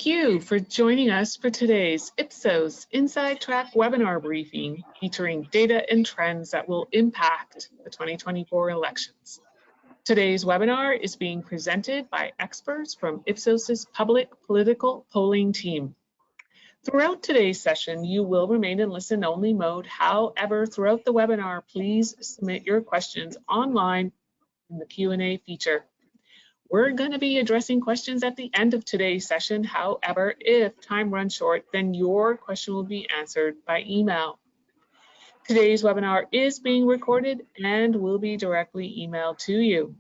Thank you for joining us for today's Ipsos Inside Track webinar briefing featuring data and trends that will impact the 2024 elections. Today's webinar is being presented by experts from Ipsos's public political polling team. Throughout today's session, you will remain in listen-only mode. However, throughout the webinar, please submit your questions online in the Q&A feature. We're going to be addressing questions at the end of today's session. However, if time runs short, then your question will be answered by email. Today's webinar is being recorded and will be directly emailed to you.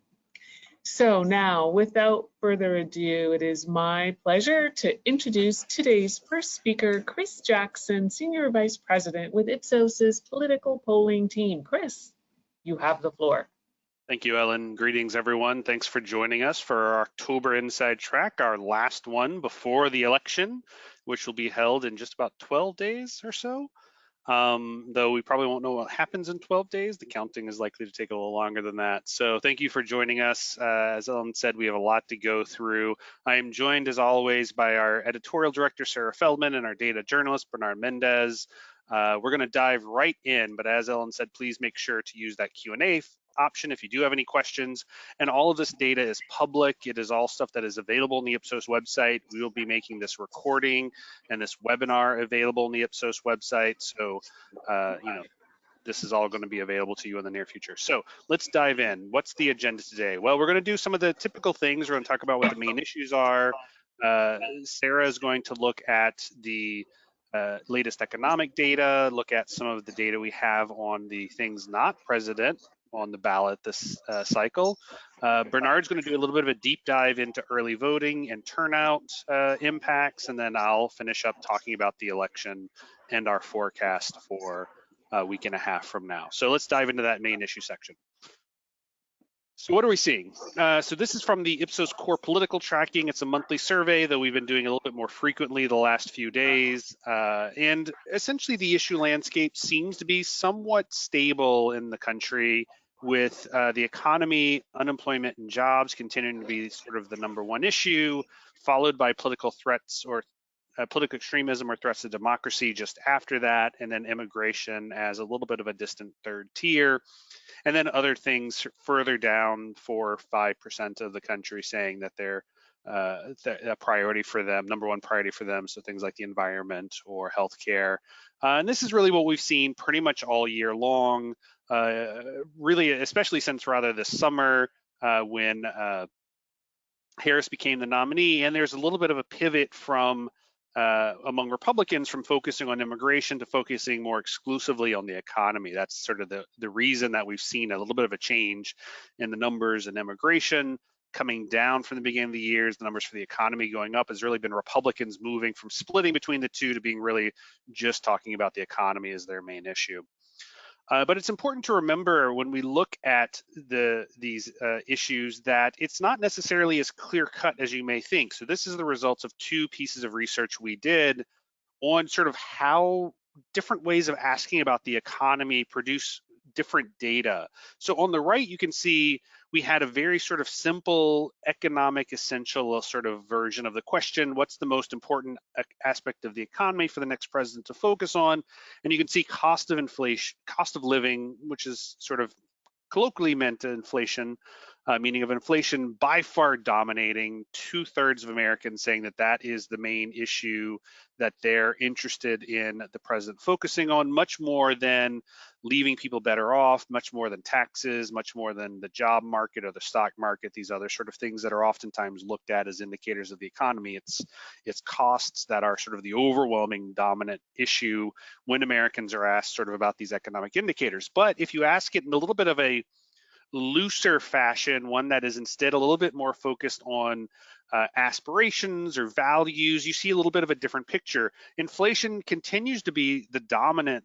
So now, without further ado, it is my pleasure to introduce today's first speaker, Chris Jackson, Senior Vice President with Ipsos's political polling team. Chris, you have the floor. Thank you, Ellen. Greetings, everyone. Thanks for joining us for our October Inside Track, our last one before the election, which will be held in just about 12 days or so. Though we probably won't know what happens in 12 days. The counting is likely to take a little longer than that. So thank you for joining us. As Ellen said, we have a lot to go through. I am joined, as always, by our editorial director, Sarah Feldman, and our data journalist, Bernard Mendez. We're going to dive right in, but as Ellen said, please make sure to use that Q&A option if you do have any questions. And all of this data is public. It is all stuff that is available on the Ipsos website. We will be making this recording and this webinar available on the Ipsos website. So, this is all going to be available to you in the near future. So let's dive in. What's the agenda today? Well, we're going to do some of the typical things. We're going to talk about what the main issues are. Sarah is going to look at the latest economic data, look at some of the data we have on the things not president on the ballot this cycle. Bernard's going to do a little bit of a deep dive into early voting and turnout impacts, and then I'll finish up talking about the election and our forecast for a week and a half from now. So let's dive into that main issue section. So what are we seeing? So this is from the Ipsos Core Political Tracking. It's a monthly survey, though we've been doing a little bit more frequently the last few days. And essentially the issue landscape seems to be somewhat stable in the country, with the economy, unemployment, and jobs continuing to be sort of the #1 issue, followed by political threats or political extremism or threats to democracy just after that, and then immigration as a little bit of a distant third tier. And then other things further down, 4 or 5% of the country saying that they're a priority for them, #1 priority for them. So things like the environment or healthcare. And this is really what we've seen pretty much all year long, really, especially since rather this summer when Harris became the nominee. And there's a little bit of a pivot from among Republicans from focusing on immigration to focusing more exclusively on the economy. That's sort of the reason that we've seen a little bit of a change in the numbers in immigration coming down from the beginning of the years. The numbers for the economy going up has really been Republicans moving from splitting between the two to being really just talking about the economy as their main issue. But it's important to remember when we look at these issues that it's not necessarily as clear-cut as you may think. So this is the results of 2 pieces of research we did on sort of how different ways of asking about the economy produce different data. So on the right, you can see we had a very sort of simple economic essential sort of version of the question: what's the most important aspect of the economy for the next president to focus on? And you can see cost of inflation, cost of living, which is sort of colloquially meant inflation, meaning of inflation by far dominating, 2/3 of Americans saying that that is the main issue that they're interested in the president focusing on, much more than leaving people better off, much more than taxes, much more than the job market or the stock market, these other sort of things that are oftentimes looked at as indicators of the economy. It's costs that are sort of the overwhelming dominant issue when Americans are asked sort of about these economic indicators. But if you ask it in a little bit of a looser fashion, one that is instead a little bit more focused on aspirations or values, you see a little bit of a different picture. Inflation continues to be the dominant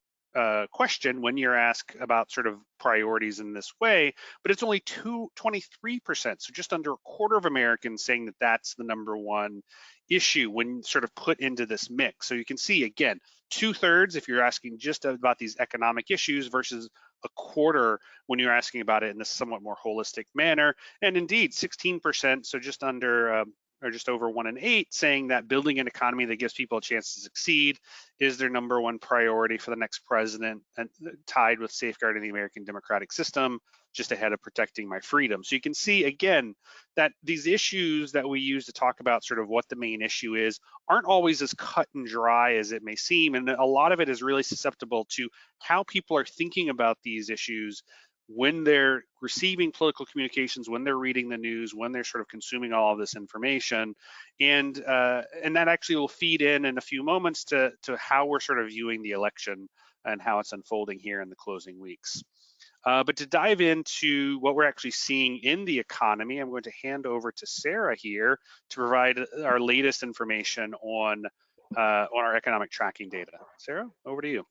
question when you're asked about sort of priorities in this way, but it's only 23%, so just under a quarter of Americans saying that that's the #1 issue when sort of put into this mix. So you can see, again, 2/3 if you're asking just about these economic issues versus a quarter when you're asking about it in this somewhat more holistic manner. And indeed, 16%, so just under or just over 1 in 8, saying that building an economy that gives people a chance to succeed is their #1 priority for the next president, and tied with safeguarding the American democratic system, just ahead of protecting my freedom. So you can see again that these issues that we use to talk about sort of what the main issue is aren't always as cut and dry as it may seem, and a lot of it is really susceptible to how people are thinking about these issues when they're receiving political communications, when they're reading the news, when they're sort of consuming all of this information. And that actually will feed in a few moments to how we're sort of viewing the election and how it's unfolding here in the closing weeks. But to dive into what we're actually seeing in the economy, I'm going to hand over to Sarah here to provide our latest information on our economic tracking data. Sarah, over to you.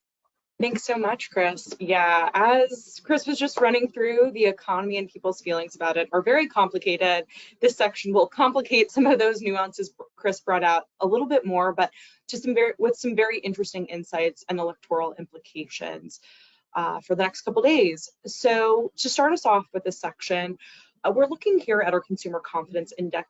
Thanks so much, Chris. Yeah, as Chris was just running through, the economy and people's feelings about it are very complicated. This section will complicate some of those nuances Chris brought out a little bit more, but just with some very interesting insights and electoral implications for the next couple days. So to start us off with this section, we're looking here at our consumer confidence index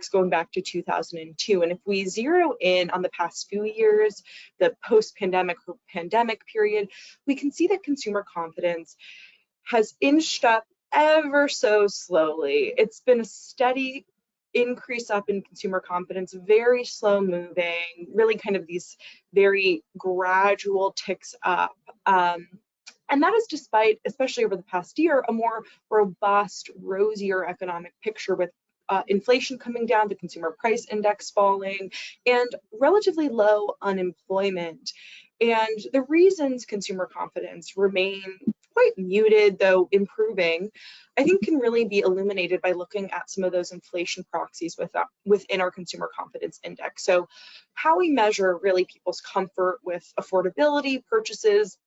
going back to 2002. And if we zero in on the past few years, the post-pandemic or pandemic period, we can see that consumer confidence has inched up ever so slowly. It's been a steady increase up in consumer confidence, very slow moving, really kind of these very gradual ticks up. And that is despite, especially over the past year, a more robust, rosier economic picture with inflation coming down, the consumer price index falling, and relatively low unemployment. And the reasons consumer confidence remain quite muted, though improving, I think can really be illuminated by looking at some of those inflation proxies within our consumer confidence index. So how we measure really people's comfort with affordability, purchases,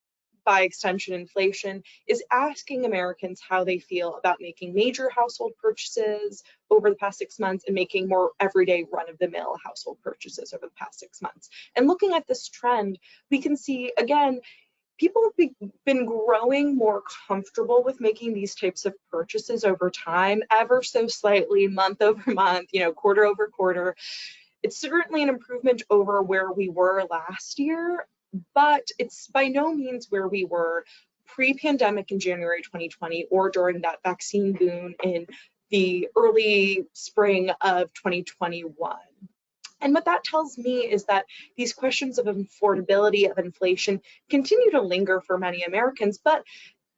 by extension inflation, is asking Americans how they feel about making major household purchases over the past 6 months and making more everyday run-of-the-mill household purchases over the past 6 months. And looking at this trend, we can see, again, people have been growing more comfortable with making these types of purchases over time, ever so slightly, month over month, quarter over quarter. It's certainly an improvement over where we were last year, but it's by no means where we were pre-pandemic in January 2020 or during that vaccine boom in the early spring of 2021. And what that tells me is that these questions of affordability, of inflation, continue to linger for many Americans, but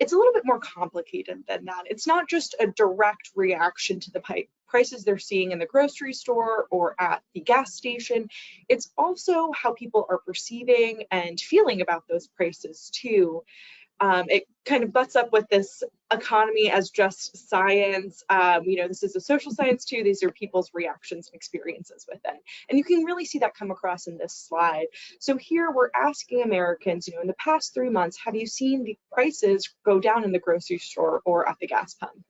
it's a little bit more complicated than that. It's not just a direct reaction to the prices they're seeing in the grocery store or at the gas station. It's also how people are perceiving and feeling about those prices too. It kind of butts up with this economy as just science. This is a social science too. These are people's reactions and experiences with it. And you can really see that come across in this slide. So here we're asking Americans, in the past 3 months, have you seen the prices go down in the grocery store or at the gas pump?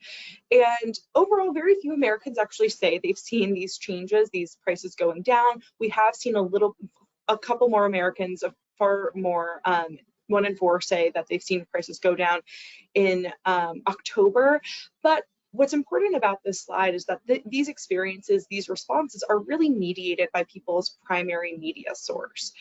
And overall, very few Americans actually say they've seen these changes, these prices going down. We have seen a couple more Americans, far more, 1 in 4 say that they've seen prices go down in October. But what's important about this slide is that these experiences, these responses are really mediated by people's primary media source.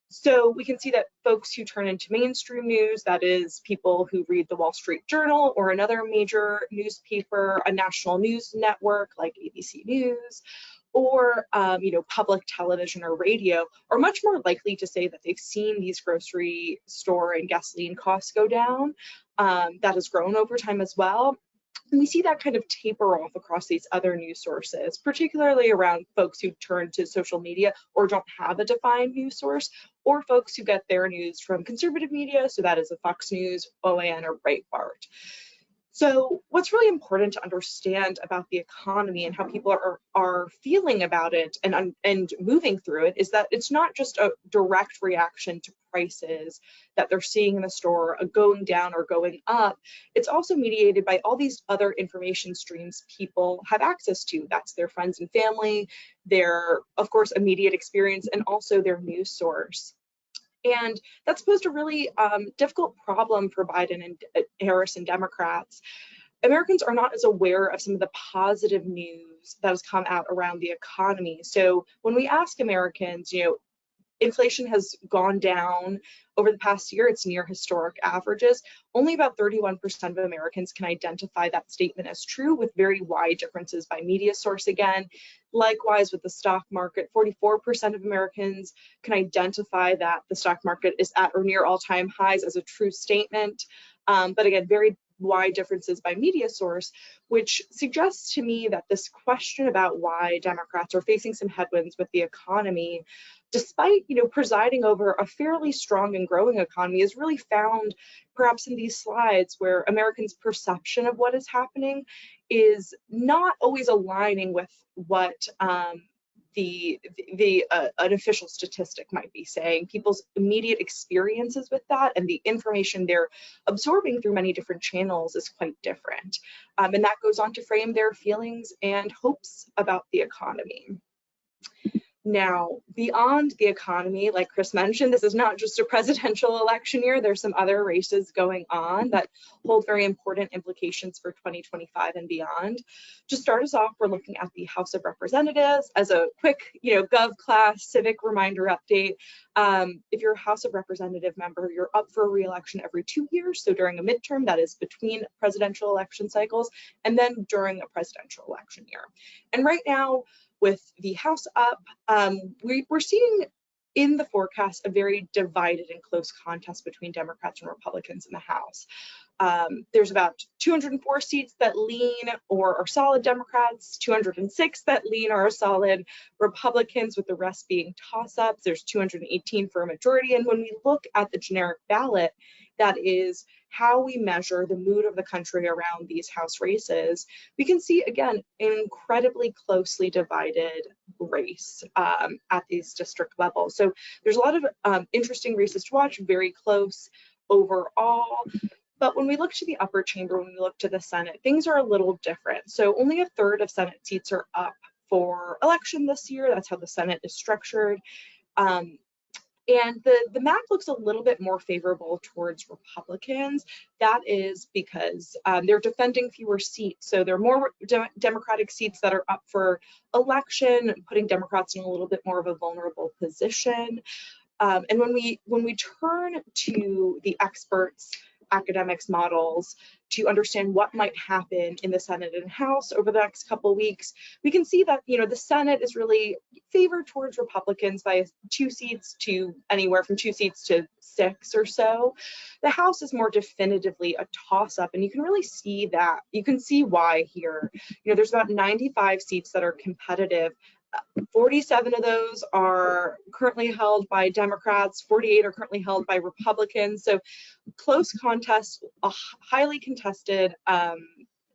So we can see that folks who turn into mainstream news, that is people who read the Wall Street Journal or another major newspaper, a national news network like ABC News, or public television or radio, are much more likely to say that they've seen these grocery store and gasoline costs go down. That has grown over time as well. And we see that kind of taper off across these other news sources, particularly around folks who turn to social media or don't have a defined news source, or folks who get their news from conservative media, so that is a Fox News, OAN, or Breitbart. So what's really important to understand about the economy and how people are feeling about it and moving through it is that it's not just a direct reaction to prices that they're seeing in the store going down or going up. It's also mediated by all these other information streams people have access to. That's their friends and family, their, of course, immediate experience, and also their news source. And that's posed a really difficult problem for Biden and Harris and Democrats. Americans are not as aware of some of the positive news that has come out around the economy. So when we ask Americans, inflation has gone down over the past year. It's near historic averages. Only about 31% of Americans can identify that statement as true, with very wide differences by media source again. Likewise, with the stock market, 44% of Americans can identify that the stock market is at or near all-time highs as a true statement. But again, very wide differences by media source, which suggests to me that this question about why Democrats are facing some headwinds with the economy, despite presiding over a fairly strong and growing economy, is really found perhaps in these slides where Americans' perception of what is happening is not always aligning with what an official statistic might be saying. People's immediate experiences with that and the information they're absorbing through many different channels is quite different. And that goes on to frame their feelings and hopes about the economy. Now, beyond the economy, like Chris mentioned, this is not just a presidential election year. There's some other races going on that hold very important implications for 2025 and beyond. To start us off, we're looking at the House of Representatives. As a quick, gov class civic reminder update, if you're a House of Representative member, you're up for re-election every 2 years. So during a midterm, that is between presidential election cycles, and then during a presidential election year. And right now, with the House up, we're seeing in the forecast a very divided and close contest between Democrats and Republicans in the House. There's about 204 seats that lean or are solid Democrats, 206 that lean or are solid Republicans, with the rest being toss-ups. There's 218 for a majority. And when we look at the generic ballot, that is how we measure the mood of the country around these House races, we can see, again, an incredibly closely divided race at these district levels. So there's a lot of interesting races to watch, very close overall. But when we look to the upper chamber, when we look to the Senate, things are a little different. So only a third of Senate seats are up for election this year. That's how the Senate is structured. And the map looks a little bit more favorable towards Republicans. That is because they're defending fewer seats. So there are more Democratic seats that are up for election, putting Democrats in a little bit more of a vulnerable position. And when we turn to the experts, academics, models to understand what might happen in the Senate and House over the next couple of weeks, we can see that the Senate is really favored towards Republicans by 2 seats to anywhere from 2 seats to 6 or so. The House is more definitively a toss-up, and you can really see that. You can see why here. There's about 95 seats that are competitive. 47 of those are currently held by Democrats, 48 are currently held by Republicans. So close contest, a highly contested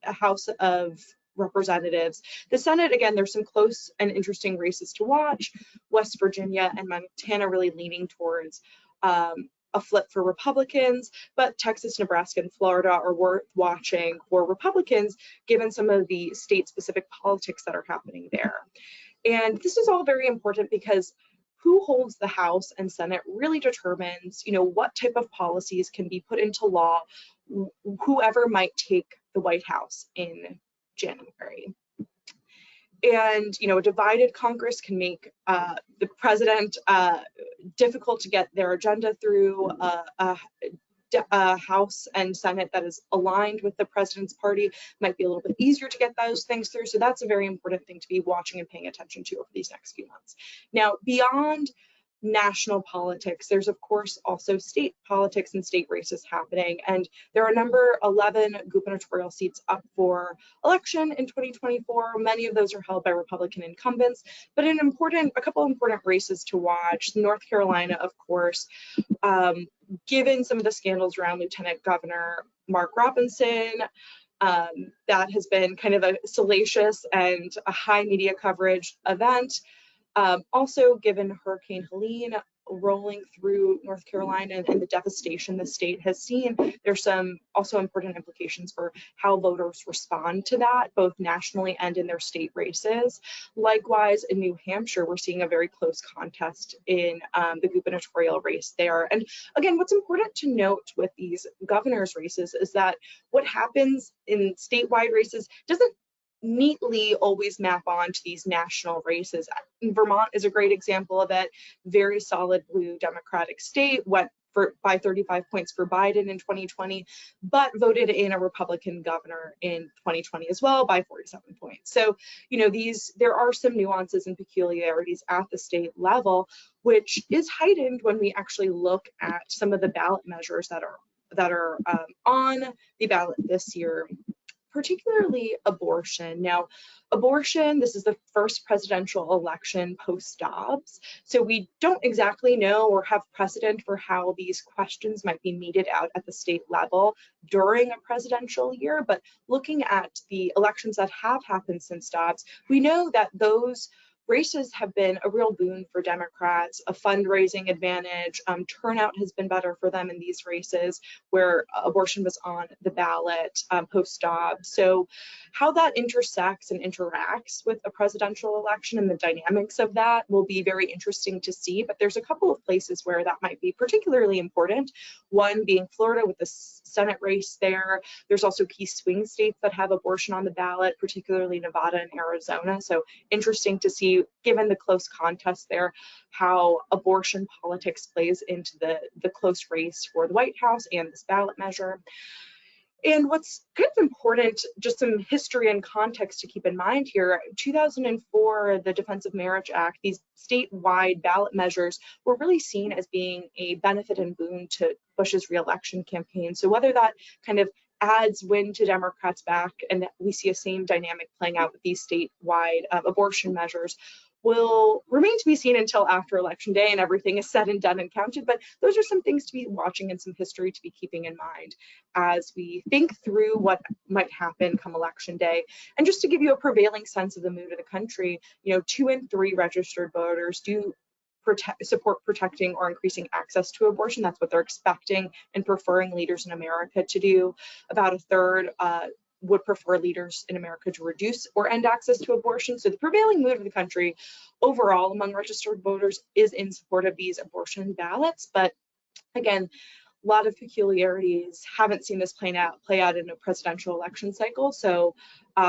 House of Representatives. The Senate, again, there's some close and interesting races to watch. West Virginia and Montana really leaning towards a flip for Republicans, but Texas, Nebraska, and Florida are worth watching for Republicans, given some of the state-specific politics that are happening there. And this is all very important because who holds the House and Senate really determines, what type of policies can be put into law, whoever might take the White House in January. And, a divided Congress can make the president difficult to get their agenda through. A House and Senate that is aligned with the president's party might be a little bit easier to get those things through. So that's a very important thing to be watching and paying attention to over these next few months. Now, beyond national politics, there's of course also state politics and state races happening. And there are 11 gubernatorial seats up for election in 2024. Many of those are held by Republican incumbents, but a couple important races to watch. North Carolina, of course, given some of the scandals around Lieutenant Governor Mark Robinson, that has been kind of a salacious and a high media coverage event. Also, given Hurricane Helene, rolling through North Carolina and the devastation the state has seen, there's some also important implications for how voters respond to that, both nationally and in their state races. Likewise, in New Hampshire, we're seeing a very close contest in the gubernatorial race there. And again, what's important to note with these governor's races is that what happens in statewide races doesn't neatly always map on to these national races. Vermont is a great example of it. Very solid blue Democratic state, went by 35 points for Biden in 2020, but voted in a Republican governor in 2020 as well by 47 points. So, there are some nuances and peculiarities at the state level, which is heightened when we actually look at some of the ballot measures that are on the ballot this year, particularly abortion. Now, abortion, this is the first presidential election post-Dobbs, so we don't exactly know or have precedent for how these questions might be meted out at the state level during a presidential year, but looking at the elections that have happened since Dobbs, we know that those races have been a real boon for Democrats, a fundraising advantage. Turnout has been better for them in these races where abortion was on the ballot post-Dobbs. So how that intersects and interacts with a presidential election and the dynamics of that will be very interesting to see. But there's a couple of places where that might be particularly important. One being Florida with the Senate race there. There's also key swing states that have abortion on the ballot, particularly Nevada and Arizona. So interesting to see, given the close contest there, how abortion politics plays into the close race for the White House and this ballot measure. And what's kind of important, just some history and context to keep in mind here, 2004, the Defense of Marriage Act, these statewide ballot measures were really seen as being a benefit and boon to Bush's reelection campaign. So whether that kind of adds wind to Democrats back, and we see a same dynamic playing out with these statewide abortion measures, will remain to be seen until after Election Day and everything is said and done and counted. But those are some things to be watching and some history to be keeping in mind as we think through what might happen come Election Day. And just to give you a prevailing sense of the mood of the country, 2 in 3 registered voters do support protecting or increasing access to abortion. That's what they're expecting and preferring leaders in America to do. About a third would prefer leaders in America to reduce or end access to abortion. So the prevailing mood of the country overall among registered voters is in support of these abortion ballots. But again, a lot of peculiarities. Haven't seen this play out in a presidential election cycle. So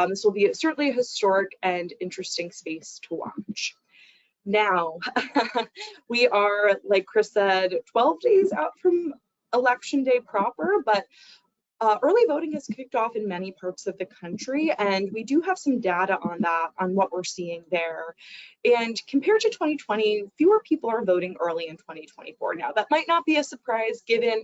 this will be certainly a historic and interesting space to watch. Now, we are, like Chris said, 12 days out from Election Day proper, but early voting has kicked off in many parts of the country, and we do have some data on that, on what we're seeing there. And compared to 2020, fewer people are voting early in 2024. Now, that might not be a surprise given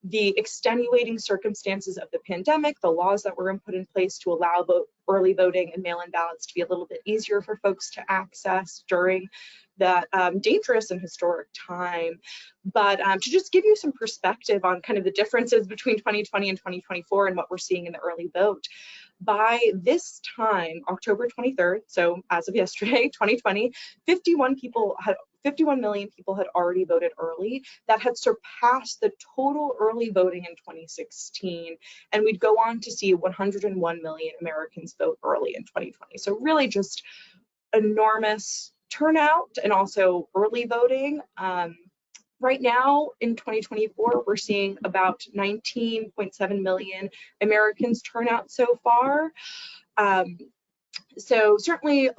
the extenuating circumstances of the pandemic, the laws that were put in place to allow early voting and mail-in ballots to be a little bit easier for folks to access during that dangerous and historic time. But to just give you some perspective on kind of the differences between 2020 and 2024 and what we're seeing in the early vote, by this time, October 23rd, so as of yesterday, 2020, 51 million people had already voted early. That had surpassed the total early voting in 2016. And we'd go on to see 101 million Americans vote early in 2020. So really just enormous turnout and also early voting. Right now in 2024, we're seeing about 19.7 million Americans turn out so far. So certainly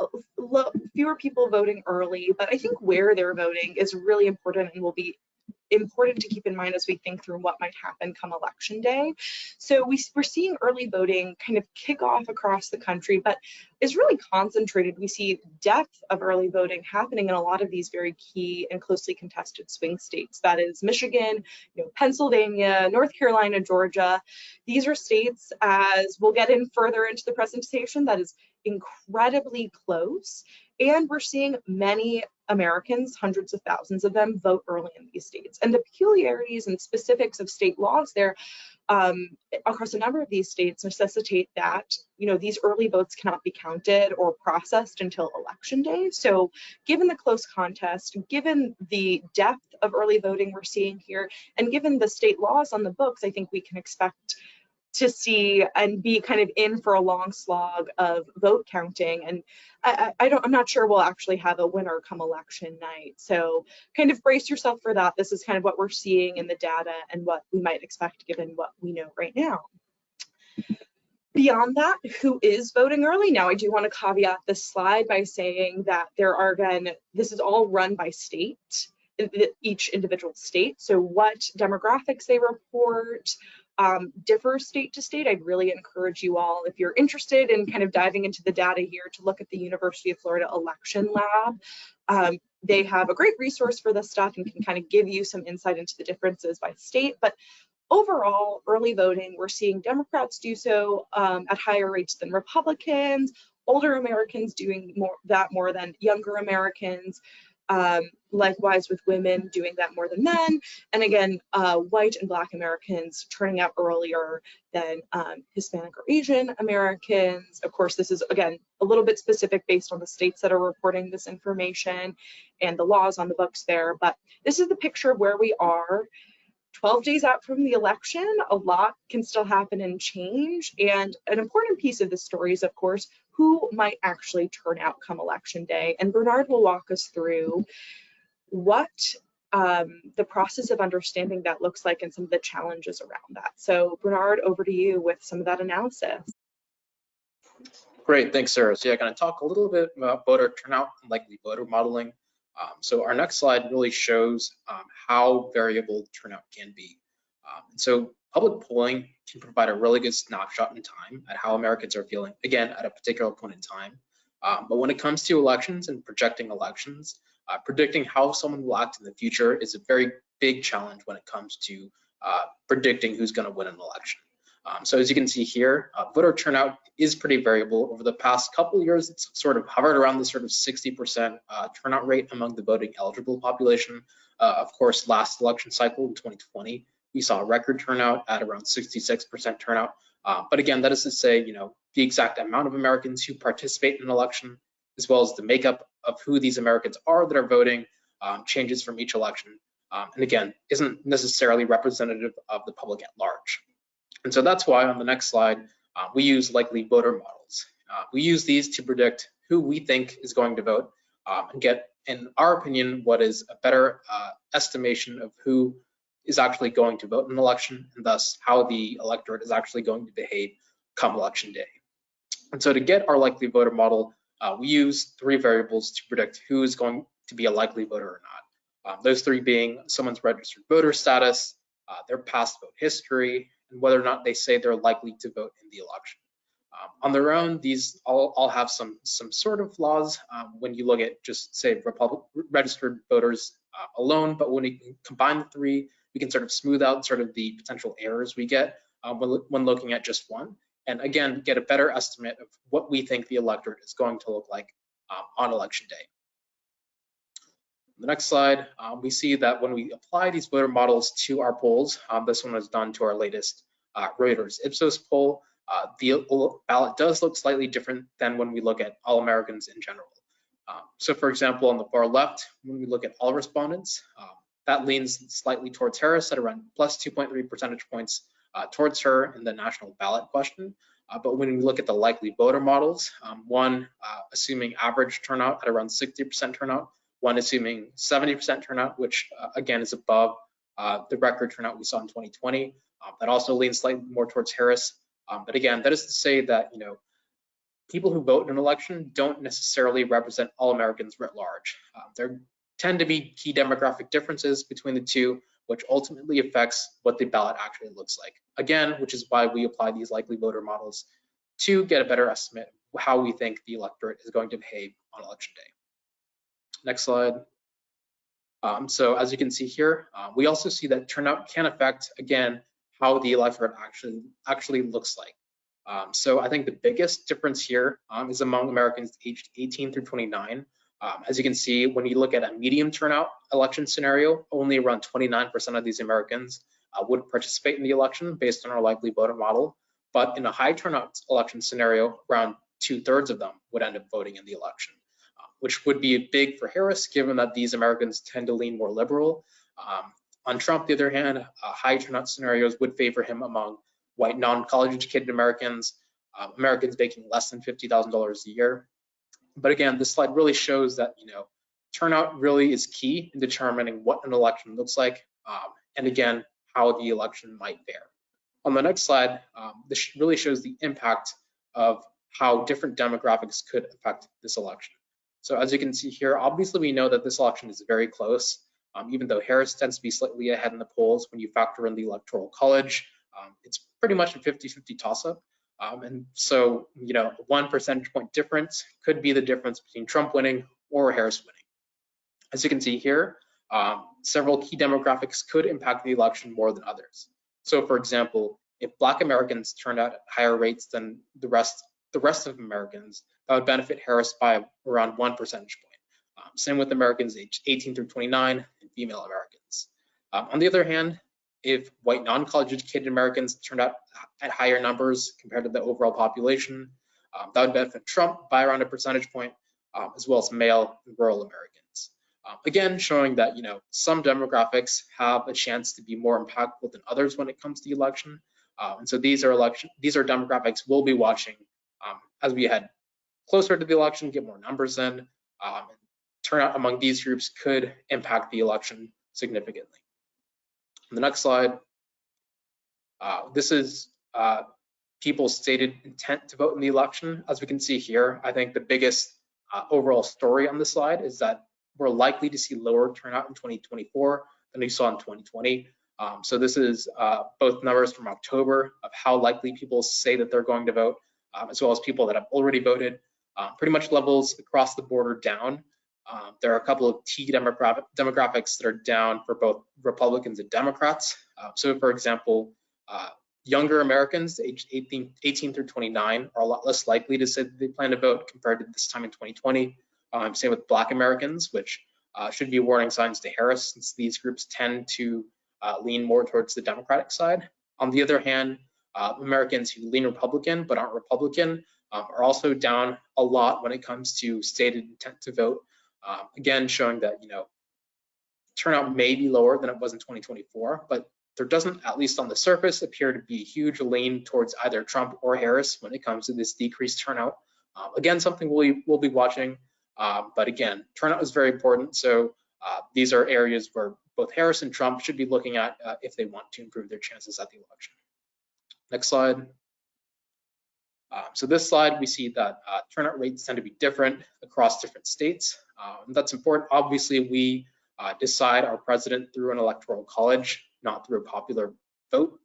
fewer people voting early, but I think where they're voting is really important and will be important to keep in mind as we think through what might happen come Election Day. So we're seeing early voting kind of kick off across the country, but is really concentrated. We see depth of early voting happening in a lot of these very key and closely contested swing states. That is Michigan, Pennsylvania, North Carolina, Georgia. These are states, as we'll get in further into the presentation, that is incredibly close. And we're seeing many Americans, hundreds of thousands of them, vote early in these states. And the peculiarities and specifics of state laws there across a number of these states necessitate that, these early votes cannot be counted or processed until election day. So given the close contest, given the depth of early voting we're seeing here, and given the state laws on the books, I think we can expect to see and be kind of in for a long slog of vote counting. And I'm not sure we'll actually have a winner come election night. So kind of brace yourself for that. This is kind of what we're seeing in the data and what we might expect given what we know right now. Beyond that, who is voting early? Now, I do want to caveat this slide by saying that this is all run by state, each individual state. So what demographics they report differs state to state. I'd really encourage you all, if you're interested in kind of diving into the data here, to look at the University of Florida Election Lab. They have a great resource for this stuff and can kind of give you some insight into the differences by state. But overall, early voting, we're seeing Democrats do so at higher rates than Republicans, older Americans doing more than younger Americans. Likewise with women doing that more than men, and again, white and Black Americans turning out earlier than Hispanic or Asian Americans. Of course, this is, again, a little bit specific based on the states that are reporting this information and the laws on the books there, but this is the picture of where we are 12 days out from the election. A lot can still happen and change, and an important piece of this story is, of course, who might actually turn out come election day. And Bernard will walk us through what the process of understanding that looks like and some of the challenges around that. So Bernard, over to you with some of that analysis. Great, thanks, Sarah. So yeah, going to talk a little bit about voter turnout and likely voter modeling. So our next slide really shows how variable turnout can be. So public polling can provide a really good snapshot in time at how Americans are feeling, again, at a particular point in time. But when it comes to elections and projecting elections, predicting how someone will act in the future is a very big challenge when it comes to predicting who's going to win an election. So as you can see here, voter turnout is pretty variable. Over the past couple of years, it's sort of hovered around the sort of 60% turnout rate among the voting eligible population. Of course, last election cycle in 2020, we saw a record turnout at around 66% turnout. But again, that is to say, the exact amount of Americans who participate in an election, as well as the makeup of who these Americans are that are voting, changes from each election. And again, isn't necessarily representative of the public at large. And so that's why on the next slide, we use likely voter models. We use these to predict who we think is going to vote and get, in our opinion, what is a better estimation of who is actually going to vote in an election, and thus how the electorate is actually going to behave come election day. And so to get our likely voter model, we use 3 variables to predict who is going to be a likely voter or not. Those 3 being someone's registered voter status, their past vote history, and whether or not they say they're likely to vote in the election. On their own, these all have some sort of flaws when you look at just, say, registered voters alone, but when we combine the 3, we can sort of smooth out sort of the potential errors we get when looking at just one, and again, get a better estimate of what we think the electorate is going to look like on election day. The next slide, we see that when we apply these voter models to our polls, this one was done to our latest Reuters Ipsos poll, the ballot does look slightly different than when we look at all Americans in general. So for example, on the far left, when we look at all respondents, that leans slightly towards Harris at around plus 2.3 percentage points towards her in the national ballot question. But when we look at the likely voter models, one assuming average turnout at around 60% turnout, one assuming 70% turnout, which again is above the record turnout we saw in 2020. That also leans slightly more towards Harris. But again, that is to say that people who vote in an election don't necessarily represent all Americans writ large. There tend to be key demographic differences between the two, which ultimately affects what the ballot actually looks like. Again, which is why we apply these likely voter models to get a better estimate of how we think the electorate is going to behave on election day. Next slide. So as you can see here, we also see that turnout can affect, again, how the electorate actually looks like. So I think the biggest difference here is among Americans aged 18 through 29. As you can see, when you look at a medium turnout election scenario, only around 29% of these Americans would participate in the election based on our likely voter model. But in a high turnout election scenario, around 2/3 of them would end up voting in the election, which would be big for Harris, given that these Americans tend to lean more liberal. On Trump, the other hand, high turnout scenarios would favor him among white non-college educated Americans, Americans making less than $50,000 a year. But again, this slide really shows that, turnout really is key in determining what an election looks like, and again, how the election might fare. On the next slide, this really shows the impact of how different demographics could affect this election. So as you can see here, obviously we know that this election is very close, even though Harris tends to be slightly ahead in the polls when you factor in the Electoral College. It's pretty much a 50-50 toss-up. And so, 1 percentage point difference could be the difference between Trump winning or Harris winning. As you can see here, several key demographics could impact the election more than others. So for example, if Black Americans turned out at higher rates than the rest of Americans, that would benefit Harris by around 1 percentage point. Same with Americans aged 18 through 29 and female Americans. On the other hand, if white non-college educated Americans turned out at higher numbers compared to the overall population, that would benefit Trump by around 1 percentage point, as well as male and rural Americans. Again, showing that some demographics have a chance to be more impactful than others when it comes to the election, and so these are demographics we'll be watching as we head closer to the election, get more numbers in. Turnout among these groups could impact the election significantly. On the next slide, this is people's stated intent to vote in the election. As we can see here, I think the biggest overall story on this slide is that we're likely to see lower turnout in 2024 than we saw in 2020. So this is both numbers from October of how likely people say that they're going to vote, as well as people that have already voted. Pretty much levels across the board are down. There are a couple of key demographics that are down for both Republicans and Democrats. So for example, younger Americans aged 18 through 29 are a lot less likely to say that they plan to vote compared to this time in 2020. Same with Black Americans, which should be warning signs to Harris, since these groups tend to lean more towards the Democratic side. On the other hand, Americans who lean Republican but aren't Republican are also down a lot when it comes to stated intent to vote. Again, showing that turnout may be lower than it was in 2024, but there doesn't, at least on the surface, appear to be a huge lean towards either Trump or Harris when it comes to this decreased turnout. Again, something we'll be watching, but again, turnout is very important. So these are areas where both Harris and Trump should be looking at if they want to improve their chances at the election. Next slide. So this slide, we see that turnout rates tend to be different across different states. That's important. Obviously, we decide our president through an electoral college, not through a popular vote.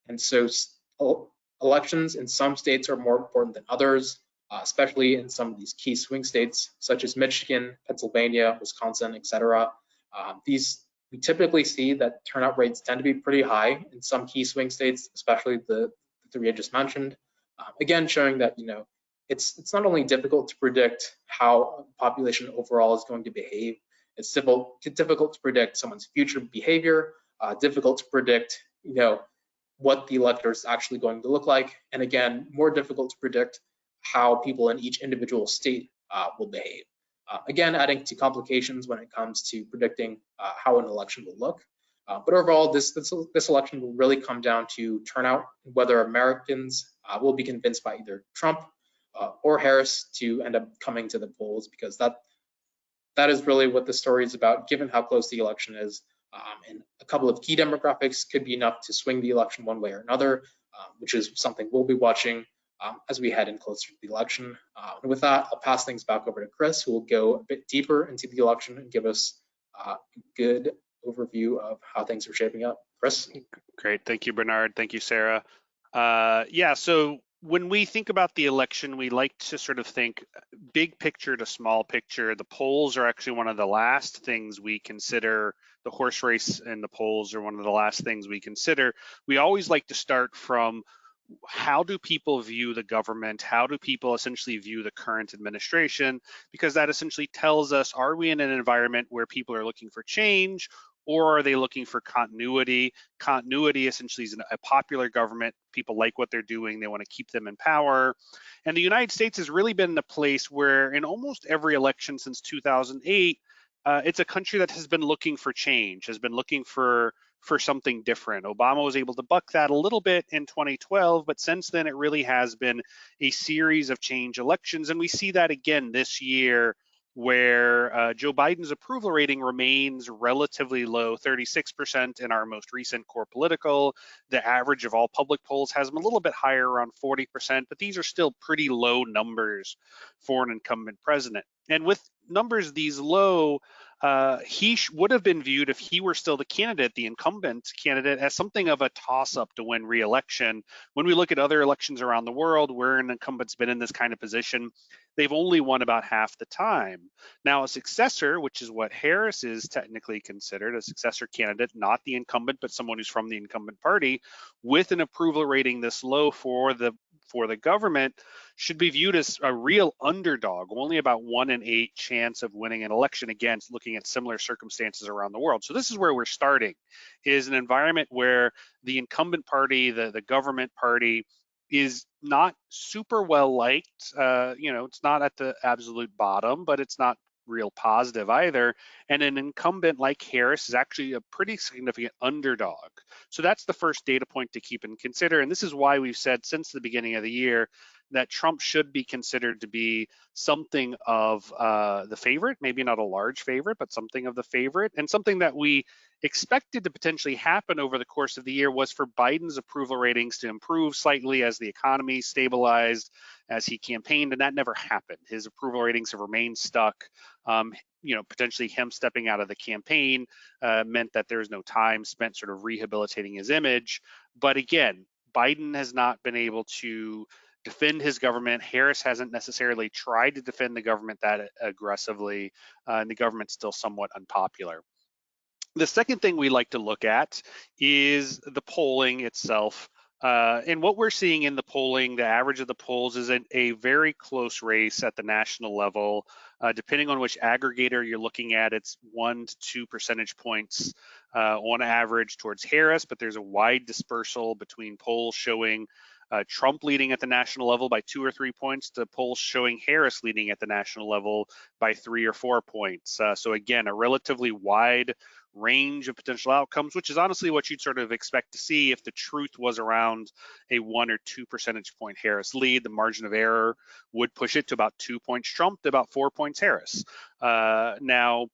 And so elections in some states are more important than others, especially in some of these key swing states, such as Michigan, Pennsylvania, Wisconsin, etc. We typically see that turnout rates tend to be pretty high in some key swing states, especially the three I just mentioned. Again, showing that it's not only difficult to predict how a population overall is going to behave, it's difficult to predict someone's future behavior, difficult to predict what the elector is actually going to look like, and again, more difficult to predict how people in each individual state will behave. Again, adding to complications when it comes to predicting how an election will look. But overall, this election will really come down to turnout, whether Americans will be convinced by either Trump or Harris to end up coming to the polls, because that is really what the story is about, given how close the election is. And a couple of key demographics could be enough to swing the election one way or another, which is something we'll be watching as we head in closer to the election. And with that, I'll pass things back over to Chris, who will go a bit deeper into the election and give us a good overview of how things are shaping up. Chris? Great, thank you, Bernard. Thank you, Sarah. Yeah, so when we think about the election, we like to sort of think big picture to small picture. The polls are actually one of the last things we consider. The horse race and the polls are one of the last things we consider. We always like to start from how do people view the government? How do people essentially view the current administration? Because that essentially tells us, are we in an environment where people are looking for change, or are they looking for continuity? Continuity essentially is a popular government. People like what they're doing. They want to keep them in power. And the United States has really been the place where in almost every election since 2008, it's a country that has been looking for change, has been looking for something different. Obama was able to buck that a little bit in 2012, but since then it really has been a series of change elections. And we see that again this year, where Joe Biden's approval rating remains relatively low, 36% in our most recent core political. The average of all public polls has him a little bit higher, around 40%, but these are still pretty low numbers for an incumbent president. And with numbers these low, he would have been viewed, if he were still the candidate, the incumbent candidate, as something of a toss-up to win re-election. When we look at other elections around the world where an incumbent's been in this kind of position, they've only won about half the time. Now, a successor, which is what Harris is technically considered, a successor candidate, not the incumbent, but someone who's from the incumbent party, with an approval rating this low for the government, should be viewed as a real underdog, only about 1 in 8 chance of winning an election, against looking at similar circumstances around the world. So this is where we're starting, is an environment where the incumbent party, the government party, is not super well liked. It's not at the absolute bottom, but it's not real positive either. And an incumbent like Harris is actually a pretty significant underdog. So that's the first data point to keep and consider. And this is why we've said since the beginning of the year that Trump should be considered to be something of the favorite, maybe not a large favorite, but something of the favorite. And something that we expected to potentially happen over the course of the year was for Biden's approval ratings to improve slightly as the economy stabilized, as he campaigned, and that never happened. His approval ratings have remained stuck. Potentially him stepping out of the campaign meant that there was no time spent sort of rehabilitating his image. But again, Biden has not been able to defend his government. Harris hasn't necessarily tried to defend the government that aggressively, and the government's still somewhat unpopular. The second thing we like to look at is the polling itself. And what we're seeing in the polling, the average of the polls, is a very close race at the national level. Depending on which aggregator you're looking at, it's 1 to 2 percentage points on average towards Harris, but there's a wide dispersal between polls showing Trump leading at the national level by 2 or 3 points to polls showing Harris leading at the national level by 3 or 4 points. So again, a relatively wide range of potential outcomes, which is honestly what you'd sort of expect to see if the truth was around a 1 or 2 percentage point Harris lead. The margin of error would push it to about 2 points Trump, to about 4 points Harris. Now,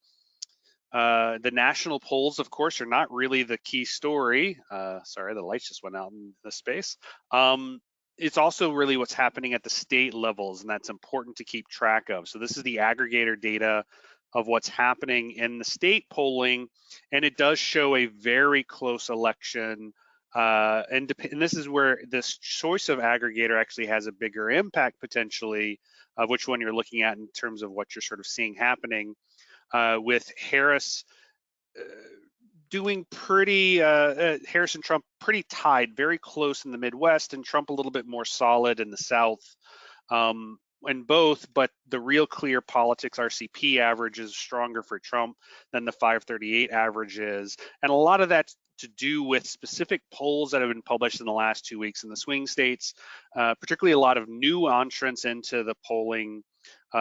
the national polls, of course, are not really the key story. Sorry, the lights just went out in the space. It's also really what's happening at the state levels, and that's important to keep track of. So this is the aggregator data of what's happening in the state polling, and it does show a very close election. And this is where this choice of aggregator actually has a bigger impact potentially of which one you're looking at in terms of what you're sort of seeing happening. With Harris doing pretty, Harris and Trump pretty tied, very close in the Midwest, and Trump a little bit more solid in the South. In both, but the real clear politics RCP average is stronger for Trump than the 538 average is. And a lot of that's to do with specific polls that have been published in the last 2 weeks in the swing states, particularly a lot of new entrants into the polling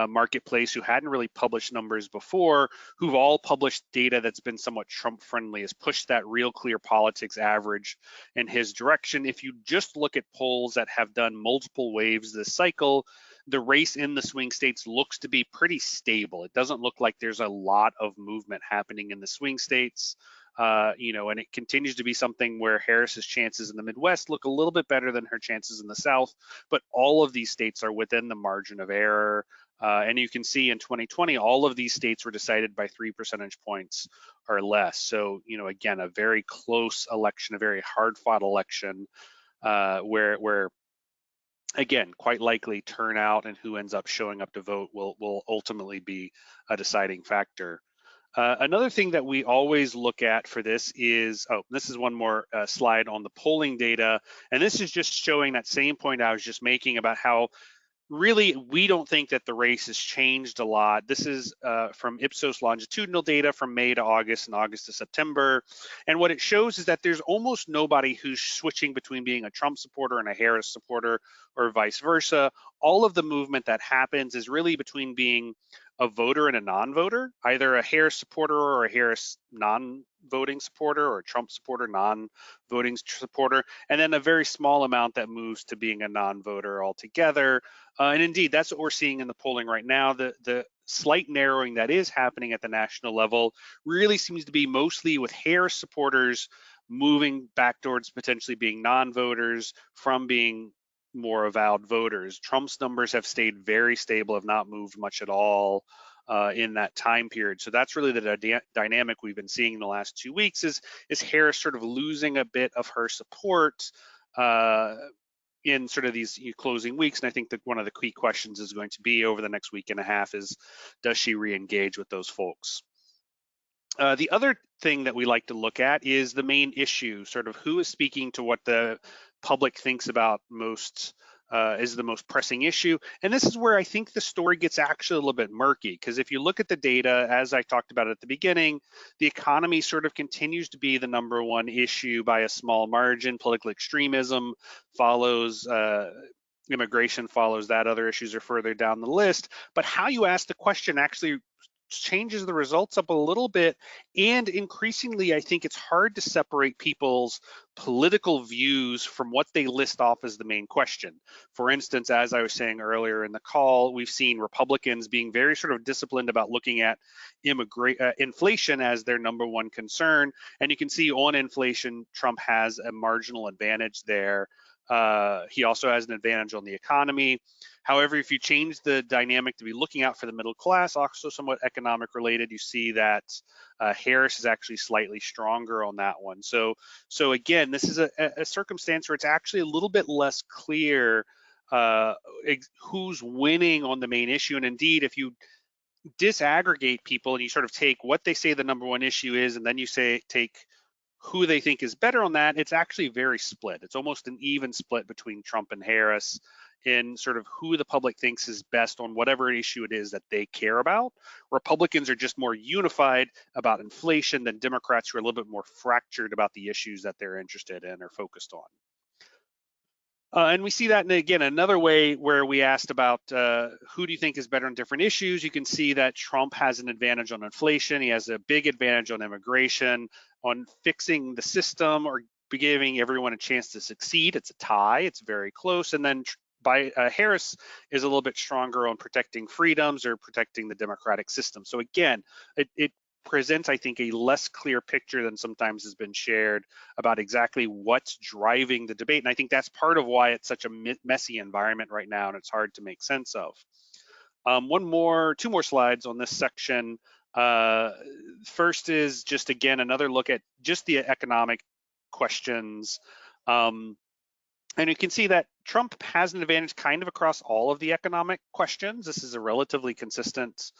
marketplace who hadn't really published numbers before, who've all published data that's been somewhat Trump friendly, has pushed that real clear politics average in his direction. If you just look at polls that have done multiple waves this cycle, the race in the swing states looks to be pretty stable. It doesn't look like there's a lot of movement happening in the swing states. And it continues to be something where Harris's chances in the Midwest look a little bit better than her chances in the South, but all of these states are within the margin of error. And you can see in 2020, all of these states were decided by 3 percentage points or less. So, again, a very close election, a very hard-fought election where again, quite likely turnout and who ends up showing up to vote will ultimately be a deciding factor. Another thing that we always look at for this is, this is one more slide on the polling data. And this is just showing that same point I was just making about how really we don't think that the race has changed a lot. This is from Ipsos longitudinal data from May to August and August to September. And what it shows is that there's almost nobody who's switching between being a Trump supporter and a Harris supporter or vice versa. All of the movement that happens is really between being a voter and a non-voter, either a Harris supporter or a Harris non-voting supporter, or a Trump supporter, non-voting supporter, and then a very small amount that moves to being a non-voter altogether. And indeed, that's what we're seeing in the polling right now. The slight narrowing that is happening at the national level really seems to be mostly with Harris supporters moving back towards potentially being non-voters from being more avowed voters. Trump's numbers have stayed very stable, have not moved much at all in that time period. So that's really the dynamic we've been seeing in the last 2 weeks is Harris sort of losing a bit of her support in sort of these closing weeks. And I think that one of the key questions is going to be over the next week and a half is, does she re-engage with those folks? The other thing that we like to look at is the main issue, sort of who is speaking to what the public thinks about most is the most pressing issue. And this is where I think the story gets actually a little bit murky, because if you look at the data, as I talked about at the beginning, the economy sort of continues to be the #1 issue by a small margin. Political extremism follows, immigration follows that, other issues are further down the list. But how you ask the question actually changes the results up a little bit, and increasingly I think it's hard to separate people's political views from what they list off as the main question. For instance, as I was saying earlier in the call, we've seen Republicans being very sort of disciplined about looking at inflation as their #1 concern, and you can see on inflation Trump has a marginal advantage there. He also has an advantage on the economy. However, if you change the dynamic to be looking out for the middle class, also somewhat economic related, you see that Harris is actually slightly stronger on that one. So again, this is a circumstance where it's actually a little bit less clear who's winning on the main issue. And indeed, if you disaggregate people and you sort of take what they say the #1 issue is, and then you take who they think is better on that, it's actually very split. It's almost an even split between Trump and Harris in sort of who the public thinks is best on whatever issue it is that they care about. Republicans are just more unified about inflation than Democrats, who are a little bit more fractured about the issues that they're interested in or focused on. And we see that in, again, another way where we asked about who do you think is better on different issues. You can see that Trump has an advantage on inflation. He has a big advantage on immigration, on fixing the system or giving everyone a chance to succeed. It's a tie, it's very close. And then Harris is a little bit stronger on protecting freedoms or protecting the democratic system. So again, it presents, I think, a less clear picture than sometimes has been shared about exactly what's driving the debate. And I think that's part of why it's such a messy environment right now and it's hard to make sense of. Two more slides on this section. First is just, again, another look at just the economic questions. And you can see that Trump has an advantage kind of across all of the economic questions. This is a relatively consistent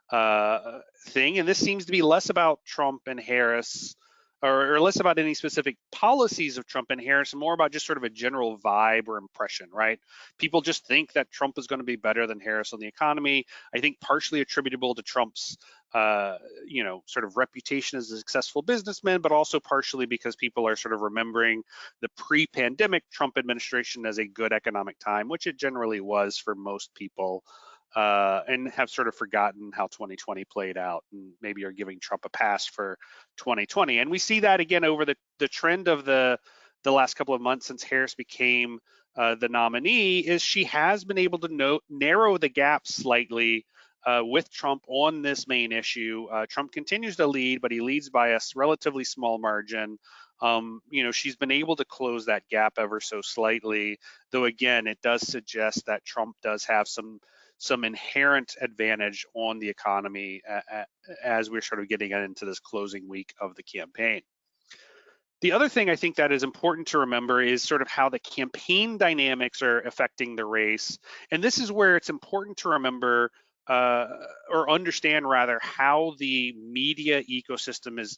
thing, and this seems to be less about Trump and Harris, or less about any specific policies of Trump and Harris, and more about just sort of a general vibe or impression, right? People just think that Trump is going to be better than Harris on the economy. I think partially attributable to Trump's sort of reputation as a successful businessman, but also partially because people are sort of remembering the pre-pandemic Trump administration as a good economic time, which it generally was for most people, and have sort of forgotten how 2020 played out, and maybe are giving Trump a pass for 2020. And we see that again over the trend of the last couple of months since Harris became the nominee, is she has been able to narrow the gap slightly with Trump on this main issue. Trump continues to lead, but he leads by a relatively small margin. She's been able to close that gap ever so slightly, though again, it does suggest that Trump does have some inherent advantage on the economy as we're sort of getting into this closing week of the campaign. The other thing I think that is important to remember is sort of how the campaign dynamics are affecting the race. And this is where it's important to remember or understand rather how the media ecosystem is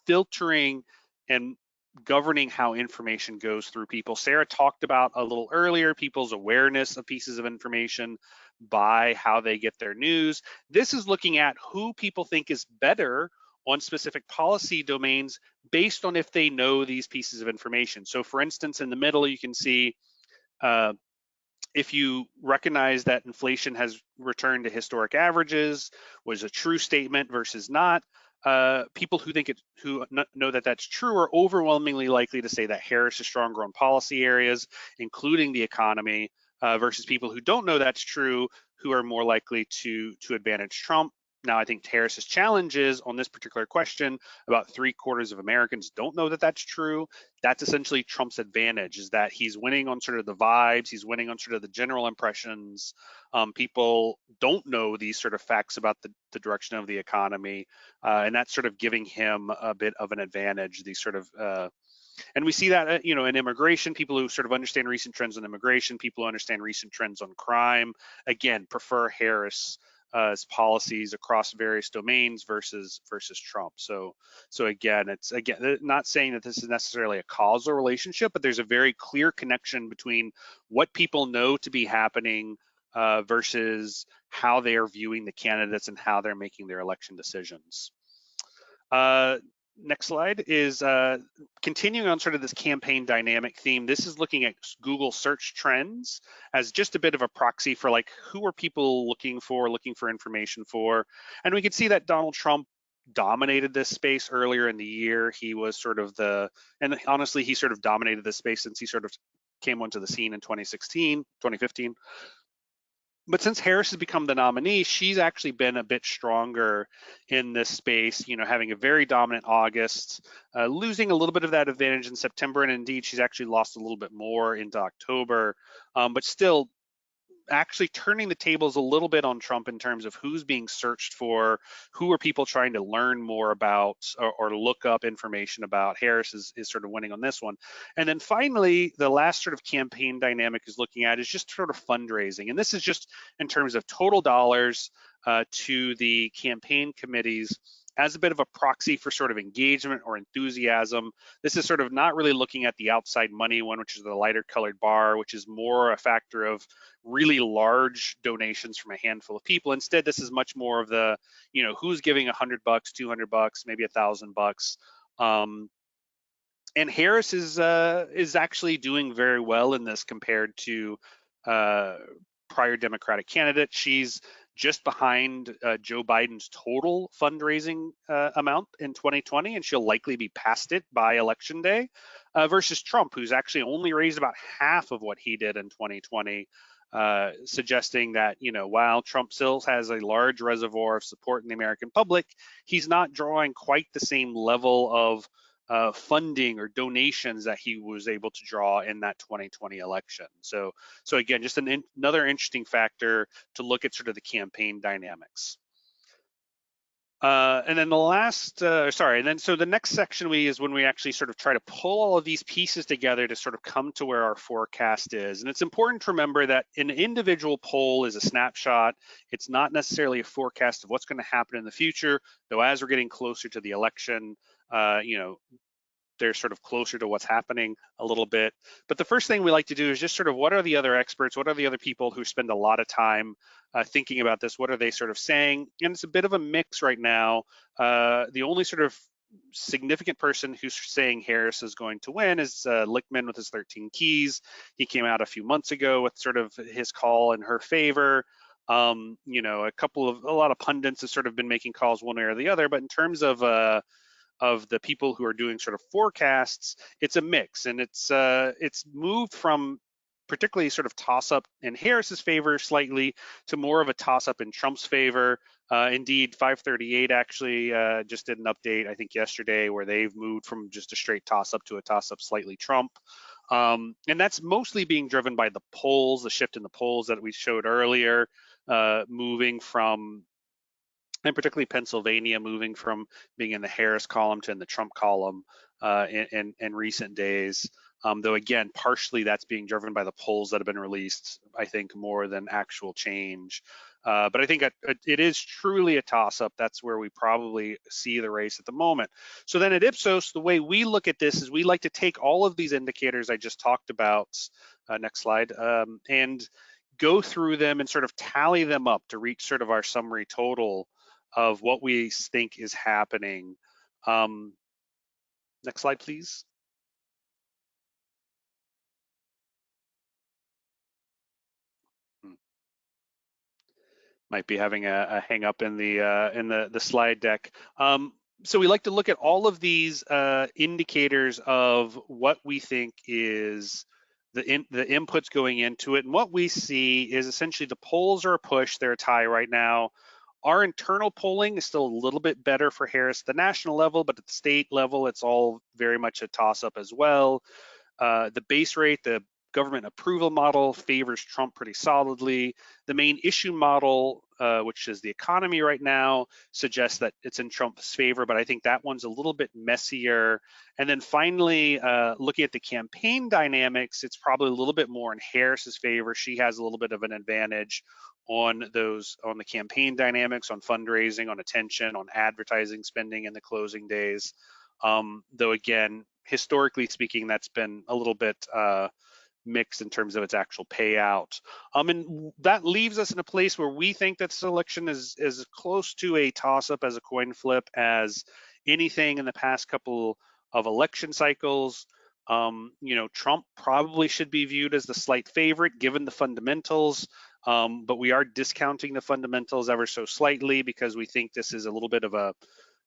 filtering and governing how information goes through people. Sarah talked about a little earlier people's awareness of pieces of information by how they get their news. This is looking at who people think is better on specific policy domains based on if they know these pieces of information. So for instance, in the middle, you can see if you recognize that inflation has returned to historic averages, was a true statement versus not, people who think who know that that's true are overwhelmingly likely to say that Harris is stronger on policy areas, including the economy, versus people who don't know that's true, who are more likely to advantage Trump. Now, I think Harris's challenges on this particular question, about 3/4 of Americans don't know that that's true. That's essentially Trump's advantage, is that he's winning on sort of the vibes, he's winning on sort of the general impressions. People don't know these sort of facts about the direction of the economy, and that's sort of giving him a bit of an advantage. These sort of and we see that, you know, in immigration, people who sort of understand recent trends on immigration, people who understand recent trends on crime, again, prefer Harris as policies across various domains versus Trump. So again, it's not saying that this is necessarily a causal relationship, but there's a very clear connection between what people know to be happening versus how they are viewing the candidates and how they're making their election decisions. Next slide is continuing on sort of this campaign dynamic theme. This is looking at Google search trends as just a bit of a proxy for like who are people looking for information for. And we can see that Donald Trump dominated this space earlier in the year. He was sort of and honestly, he sort of dominated this space since he sort of came onto the scene in 2015. But since Harris has become the nominee, she's actually been a bit stronger in this space, you know, having a very dominant August, losing a little bit of that advantage in September. And indeed, she's actually lost a little bit more into October, but still actually turning the tables a little bit on Trump in terms of who's being searched for, who are people trying to learn more about or look up information about. Harris is sort of winning on this one. And then finally, the last sort of campaign dynamic is looking at is just sort of fundraising. And this is just in terms of total dollars to the campaign committees as a bit of a proxy for sort of engagement or enthusiasm. This is sort of not really looking at the outside money one, which is the lighter colored bar, which is more a factor of really large donations from a handful of people. Instead, this is much more of the, you know, who's giving $100, $200, maybe $1,000. And Harris is actually doing very well in this compared to prior Democratic candidates. She's just behind Joe Biden's total fundraising amount in 2020, and she'll likely be past it by Election Day, versus Trump, who's actually only raised about half of what he did in 2020, suggesting that, you know, while Trump still has a large reservoir of support in the American public, he's not drawing quite the same level of funding or donations that he was able to draw in that 2020 election. So again, just another interesting factor to look at sort of the campaign dynamics. And then so the next section is when we actually sort of try to pull all of these pieces together to sort of come to where our forecast is. And it's important to remember that an individual poll is a snapshot. It's not necessarily a forecast of what's going to happen in the future, though as we're getting closer to the election, you know, they're sort of closer to what's happening a little bit. But the first thing we like to do is just sort of what are the other experts, what are the other people who spend a lot of time thinking about this, what are they sort of saying? And it's a bit of a mix right now. The only sort of significant person who's saying Harris is going to win is Lichtman with his 13 keys. He came out a few months ago with sort of his call in her favor. You know, a lot of pundits have sort of been making calls one way or the other, but in terms of the people who are doing sort of forecasts, it's a mix, and it's moved from particularly sort of toss-up in Harris's favor slightly to more of a toss-up in Trump's favor. Indeed, 538 actually just did an update, I think yesterday, where they've moved from just a straight toss-up to a toss-up slightly Trump. And that's mostly being driven by the polls, the shift in the polls that we showed earlier, moving from, and particularly Pennsylvania, moving from being in the Harris column to in the Trump column in recent days. Though again, partially that's being driven by the polls that have been released, I think, more than actual change. But I think it is truly a toss-up. That's where we probably see the race at the moment. So then at Ipsos, the way we look at this is we like to take all of these indicators I just talked about, next slide, and go through them and sort of tally them up to reach sort of our summary total of what we think is happening. Next slide, please. Might be having a hang up in the slide deck. So we like to look at all of these indicators of what we think is the inputs going into it, and what we see is essentially the polls are a push, they're a tie right now. Our internal polling is still a little bit better for Harris at the national level, but at the state level, it's all very much a toss-up as well. The base rate, the government approval model, favors Trump pretty solidly. The main issue model, which is the economy right now, suggests that it's in Trump's favor, but I think that one's a little bit messier. And then finally, looking at the campaign dynamics, it's probably a little bit more in Harris's favor. She has a little bit of an advantage on the campaign dynamics, on fundraising, on attention, on advertising spending in the closing days. Though again, historically speaking, that's been a little bit mixed in terms of its actual payout. And that leaves us in a place where we think that this election is as close to a toss-up as a coin flip as anything in the past couple of election cycles. You know, Trump probably should be viewed as the slight favorite given the fundamentals, but we are discounting the fundamentals ever so slightly because we think this is a little bit of a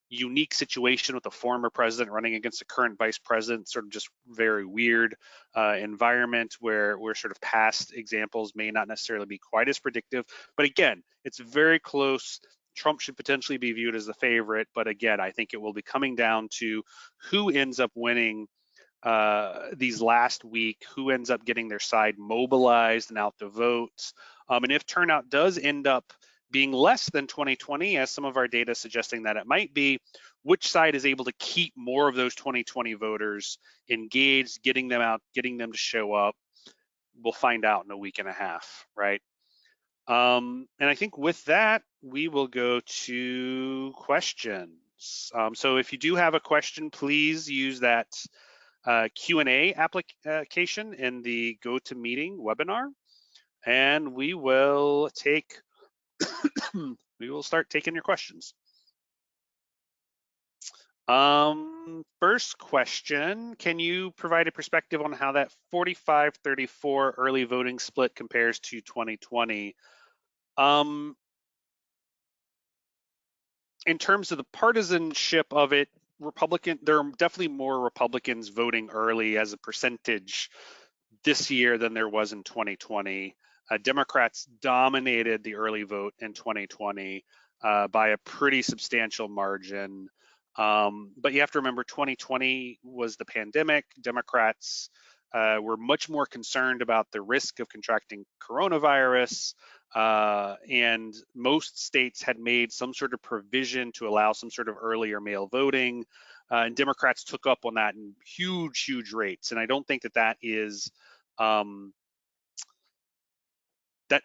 unique situation with a former president running against a current vice president, sort of just very weird environment where sort of past examples may not necessarily be quite as predictive. But again, it's very close. Trump should potentially be viewed as the favorite, but again, I think it will be coming down to who ends up winning these last week, who ends up getting their side mobilized and out to vote. And if turnout does end up being less than 2020, as some of our data suggesting that it might be, which side is able to keep more of those 2020 voters engaged, getting them out, getting them to show up? We'll find out in a week and a half, right? And I think with that, we will go to questions. So if you do have a question, please use that Q&A application in the GoToMeeting webinar, and we will take we will start taking your questions. First question, can you provide a perspective on how that 45-34 early voting split compares to 2020? In terms of the partisanship of it, there are definitely more Republicans voting early as a percentage this year than there was in 2020. Democrats dominated the early vote in 2020 by a pretty substantial margin. But you have to remember 2020 was the pandemic. Democrats were much more concerned about the risk of contracting coronavirus, and most states had made some sort of provision to allow some sort of earlier mail voting, and Democrats took up on that in huge rates. And I don't think that is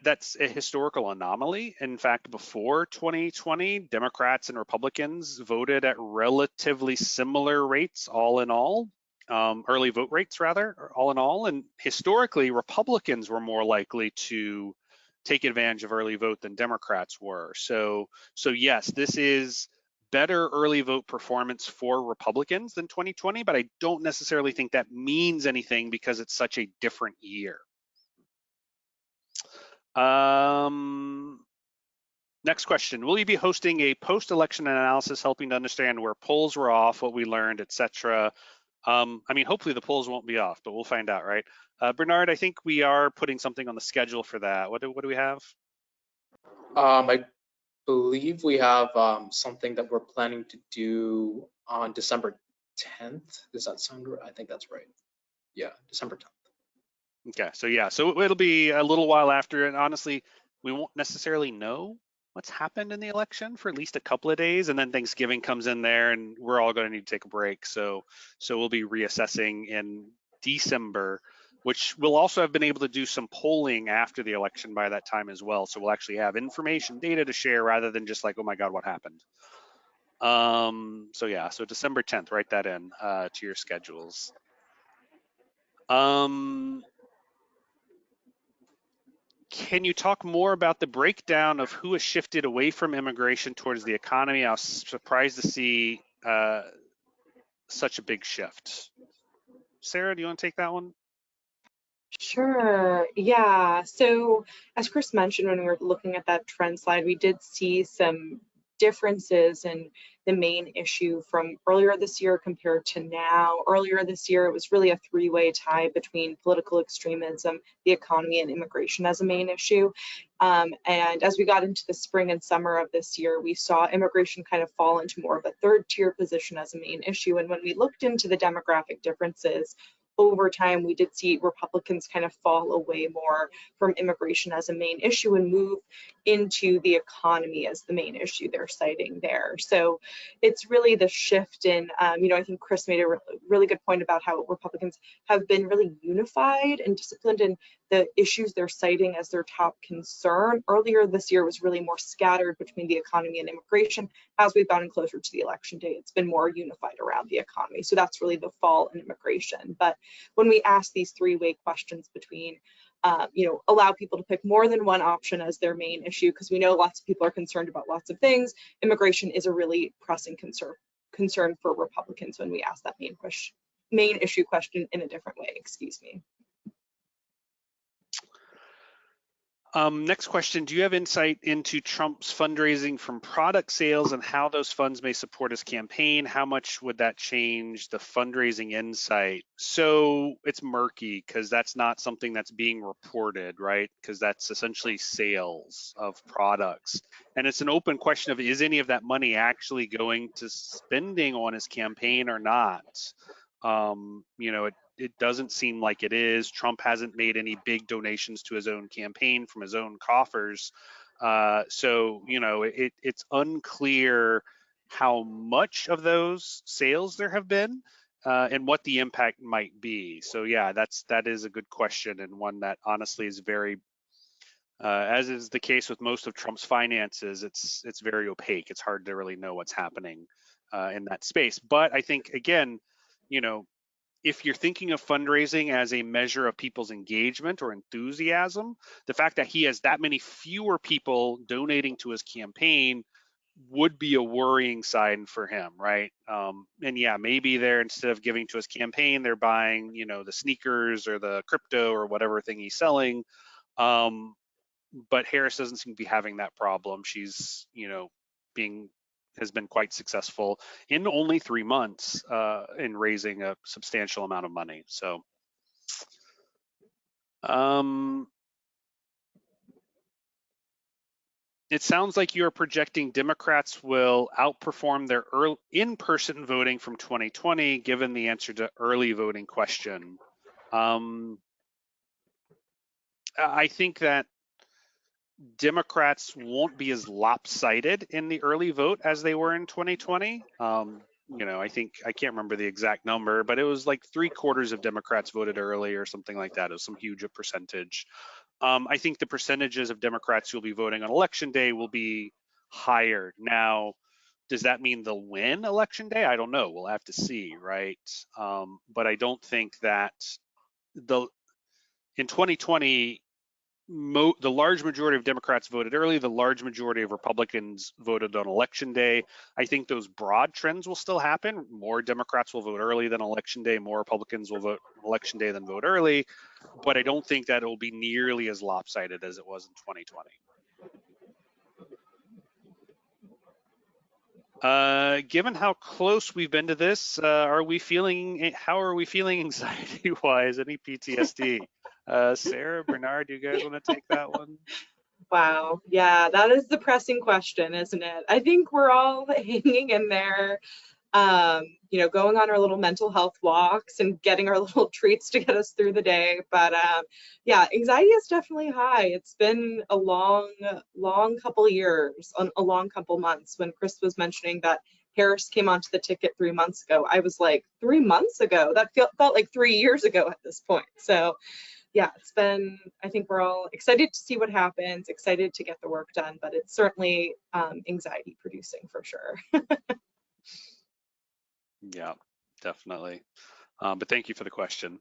that's a historical anomaly. In fact, before 2020, Democrats and Republicans voted at relatively similar rates, all in all, early vote rates rather, all in all. And historically, Republicans were more likely to take advantage of early vote than Democrats were. So yes, this is better early vote performance for Republicans than 2020, but I don't necessarily think that means anything because it's such a different year. Next question, will you be hosting a post-election analysis helping to understand where polls were off, what we learned, etc.? I mean, hopefully the polls won't be off, but we'll find out, right? Bernard, I think we are putting something on the schedule for that. What do we have? I believe we have something that we're planning to do on December 10th. Does that sound right? I think that's right. Yeah, December 10th. Okay, so yeah, so it'll be a little while after, and honestly, we won't necessarily know what's happened in the election for at least a couple of days, and then Thanksgiving comes in there, and we're all going to need to take a break. So we'll be reassessing in December, which we'll also have been able to do some polling after the election by that time as well. So we'll actually have information, data to share rather than just like, oh my God, what happened? So yeah, so December 10th, write that in to your schedules. Can you talk more about the breakdown of who has shifted away from immigration towards the economy? I was surprised to see such a big shift. Sarah, do you want to take that one? Sure. Yeah. So as Chris mentioned, when we were looking at that trend slide, we did see some differences in the main issue from earlier this year compared to now. Earlier this year, it was really a three-way tie between political extremism, the economy, and immigration as a main issue. And as we got into the spring and summer of this year, we saw immigration kind of fall into more of a third-tier position as a main issue. And when we looked into the demographic differences, over time, we did see Republicans kind of fall away more from immigration as a main issue and move into the economy as the main issue they're citing there. So it's really the shift in, I think Chris made a really good point about how Republicans have been really unified and disciplined in the issues they're citing as their top concern. Earlier this year was really more scattered between the economy and immigration. As we've gotten closer to the election day, it's been more unified around the economy. So that's really the fall in immigration. But when we ask these three-way questions between, allow people to pick more than one option as their main issue, because we know lots of people are concerned about lots of things, immigration is a really pressing concern for Republicans when we ask that main issue question in a different way, excuse me. Next question, do you have insight into Trump's fundraising from product sales and how those funds may support his campaign? How much would that change the fundraising insight? So it's murky because that's not something that's being reported, right? Because that's essentially sales of products. And it's an open question of, is any of that money actually going to spending on his campaign or not? It doesn't seem like it is. Trump hasn't made any big donations to his own campaign from his own coffers. So it's unclear how much of those sales there have been and what the impact might be. So yeah, that is a good question, and one that honestly is very, as is the case with most of Trump's finances, it's very opaque. It's hard to really know what's happening in that space. But I think, again, if you're thinking of fundraising as a measure of people's engagement or enthusiasm, the fact that he has that many fewer people donating to his campaign would be a worrying sign for him, right? And yeah, maybe they're, instead of giving to his campaign, they're buying, the sneakers or the crypto or whatever thing he's selling. But Harris doesn't seem to be having that problem. She's, has been quite successful in only 3 months in raising a substantial amount of money. So it sounds like you're projecting Democrats will outperform their in-person voting from 2020, given the answer to early voting question. I think that Democrats won't be as lopsided in the early vote as they were in 2020. I think, I can't remember the exact number, but it was like 3/4 of Democrats voted early or something like that. It was some huge percentage. I think the percentages of Democrats who will be voting on election day will be higher. Now, does that mean they'll win election day? I don't know. We'll have to see, right? But I don't think that in 2020, the large majority of Democrats voted early, the large majority of Republicans voted on election day. I think those broad trends will still happen. More Democrats will vote early than election day, more Republicans will vote election day than vote early, but I don't think that it will be nearly as lopsided as it was in 2020. Given how close we've been to this, how are we feeling anxiety-wise? Any PTSD? Sarah, Bernard, do you guys want to take that one? Wow, yeah, that is the pressing question, isn't it? I think we're all hanging in there, going on our little mental health walks and getting our little treats to get us through the day. But yeah, anxiety is definitely high. It's been a long couple years, a long couple months. When Chris was mentioning that Harris came onto the ticket 3 months ago, I was like, 3 months ago? That felt like 3 years ago at this point. So yeah, it's been, I think we're all excited to see what happens, excited to get the work done, but it's certainly anxiety producing for sure. Yeah, definitely. But thank you for the question.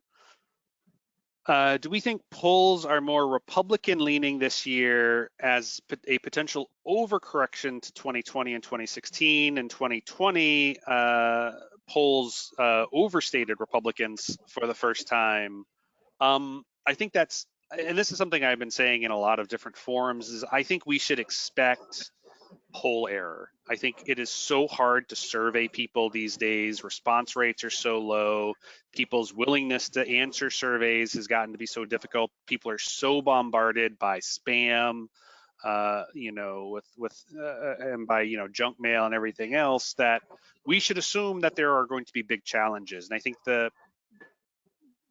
Do we think polls are more Republican leaning this year as a potential overcorrection to 2020 and 2016? And 2020 polls overstated Republicans for the first time. I think that's, and this is something I've been saying in a lot of different forums, is I think we should expect poll error. I think it is so hard to survey people these days. Response rates are so low. People's willingness to answer surveys has gotten to be so difficult. People are so bombarded by spam, you know, and by, you know, junk mail and everything else, that we should assume that there are going to be big challenges. And I think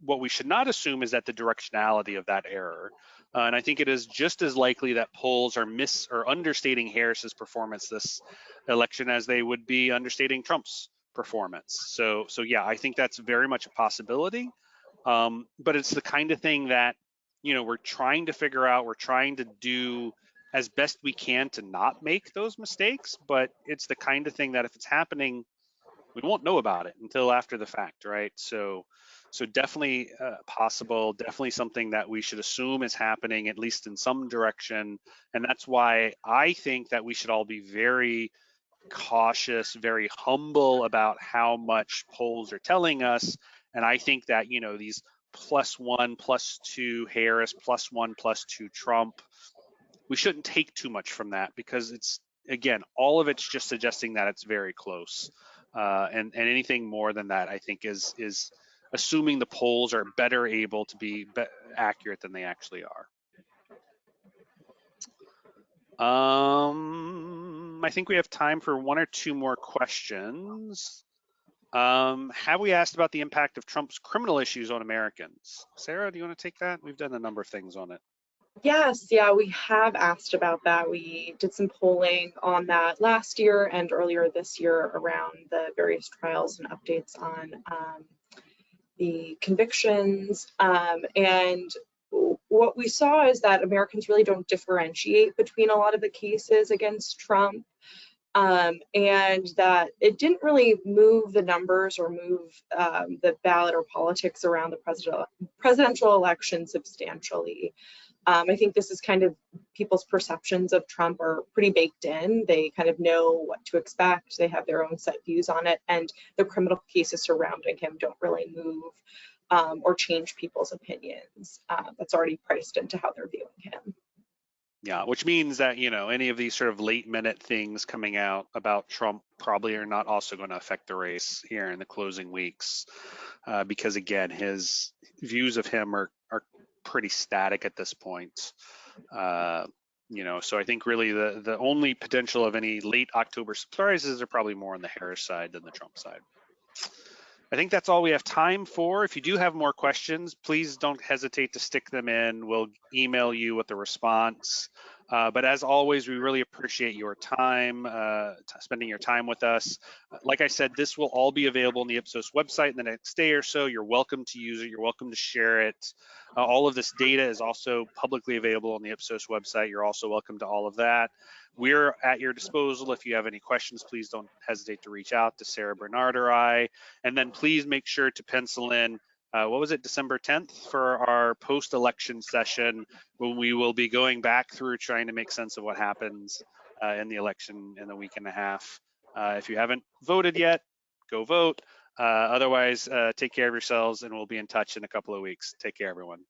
what we should not assume is that the directionality of that error. And I think it is just as likely that polls are understating Harris's performance this election as they would be understating Trump's performance. So yeah, I think that's very much a possibility. But it's the kind of thing that, you know, we're trying to figure out, we're trying to do as best we can to not make those mistakes, but it's the kind of thing that if it's happening, we won't know about it until after the fact, right? So definitely possible, definitely something that we should assume is happening, at least in some direction. And that's why I think that we should all be very cautious, very humble about how much polls are telling us. And I think that, you know, these +1, +2 Harris, +1, +2 Trump, we shouldn't take too much from that, because it's, again, all of it's just suggesting that it's very close. And anything more than that, I think, is assuming the polls are better able to be accurate than they actually are. I think we have time for 1 or 2 more questions. Have we asked about the impact of Trump's criminal issues on Americans? Sarah, do you want to take that? We've done a number of things on it. Yes, yeah, we have asked about that. We did some polling on that last year and earlier this year around the various trials and updates on the convictions. And what we saw is that Americans really don't differentiate between a lot of the cases against Trump, and that it didn't really move the numbers or move the ballot or politics around the presidential election substantially. I think this is kind of people's perceptions of Trump are pretty baked in. They kind of know what to expect. They have their own set views on it, and the criminal cases surrounding him don't really move or change people's opinions. That's already priced into how they're viewing him. Yeah, which means that, you know, any of these sort of late minute things coming out about Trump probably are not also going to affect the race here in the closing weeks, because again, his views of him are pretty static at this point. You know, so I think really the only potential of any late October surprises are probably more on the Harris side than the Trump side. I think that's all we have time for. If you do have more questions, please don't hesitate to stick them in. We'll email you with the response. But as always, we really appreciate your time, spending your time with us. Like I said, this will all be available on the Ipsos website in the next day or so. You're welcome to use it. You're welcome to share it. All of this data is also publicly available on the Ipsos website. You're also welcome to all of that. We're at your disposal. If you have any questions, please don't hesitate to reach out to Sarah, Bernard, or I. And then please make sure to pencil in, what was it, December 10th for our post-election session, when we will be going back through trying to make sense of what happens in the election in a week and a half. If you haven't voted yet, go vote. Otherwise, take care of yourselves, and we'll be in touch in a couple of weeks. Take care, everyone.